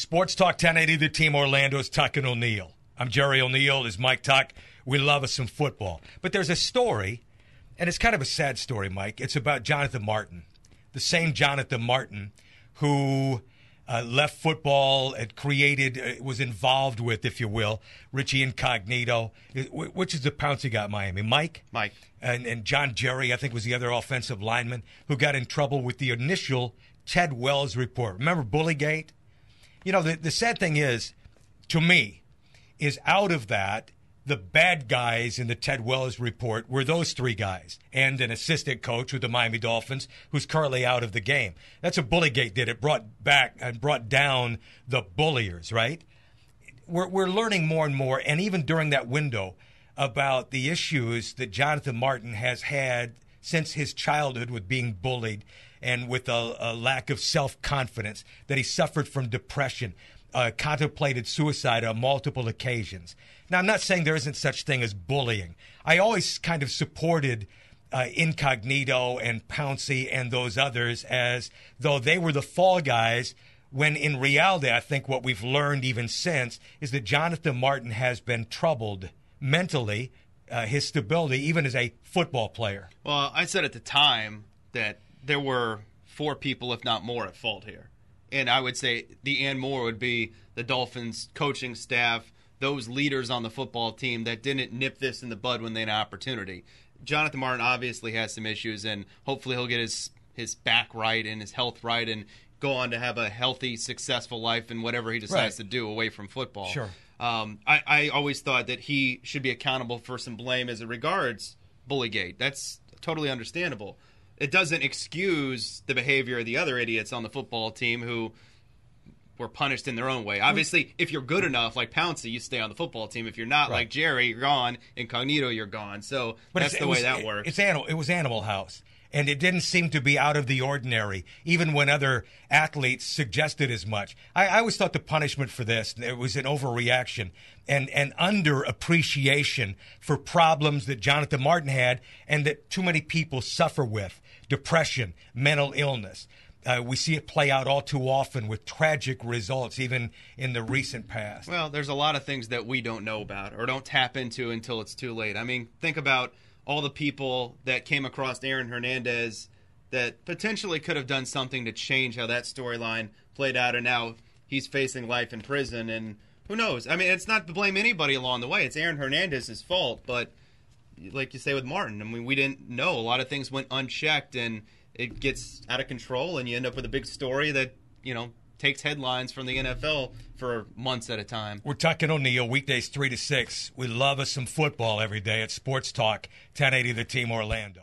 Sports Talk 1080, the team Orlando's Tuck and O'Neill. I'm Jerry O'Neill. This is Mike Tuck. We love us some football. But there's a story, and it's kind of a sad story, Mike. It's about Jonathan Martin, the same Jonathan Martin who left football and created, was involved with, if you will, Richie Incognito, which is the Pouncey guy at Miami. Mike? And John Jerry, I think, was the other offensive lineman who got in trouble with the initial Ted Wells report. Remember Bullygate? You know, the sad thing is, to me, is out of that, the bad guys in the Ted Wells report were those three guys and an assistant coach with the Miami Dolphins who's currently out of the game. That's what Bullygate did. It brought back and brought down the bulliers, right? We're learning more and more, and even during that window, about the issues that Jonathan Martin has had since his childhood with being bullied and with a lack of self-confidence, that he suffered from depression, contemplated suicide on multiple occasions. Now, I'm not saying there isn't such thing as bullying. I always kind of supported Incognito and Pouncey and those others as though they were the fall guys, when in reality, I think what we've learned even since is that Jonathan Martin has been troubled mentally, his stability, even as a football player. Well, I said at the time that there were 4 people, if not more, at fault here. And I would say the and more would be the Dolphins coaching staff, those leaders on the football team that didn't nip this in the bud when they had an opportunity. Jonathan Martin obviously has some issues, and hopefully he'll get his back right and his health right and go on to have a healthy, successful life in whatever he decides to do away from football. Sure. I always thought that he should be accountable for some blame as it regards Bullygate. That's totally understandable. It doesn't excuse the behavior of the other idiots on the football team who were punished in their own way. Obviously, if you're good enough, like Pouncey, you stay on the football team. If you're not, like Jerry, you're gone. Incognito, you're gone. So that's the way that works. It was Animal House, and it didn't seem to be out of the ordinary, even when other athletes suggested as much. I always thought the punishment for this, it was an overreaction and underappreciation for problems that Jonathan Martin had and that too many people suffer with: depression, mental illness. We see it play out all too often with tragic results, even in the recent past. Well, there's a lot of things that we don't know about or don't tap into until it's too late. I mean, think about all the people that came across Aaron Hernandez that potentially could have done something to change how that storyline played out, and now he's facing life in prison, and who knows? I mean, it's not to blame anybody along the way. It's Aaron Hernandez's fault, but like you say with Martin, I mean, we didn't know. A lot of things went unchecked, and it gets out of control, and you end up with a big story that, you know, takes headlines from the NFL for months at a time. We're Tuck and O'Neill, weekdays 3 to 6. We love us some football every day at Sports Talk 1080 The Team Orlando.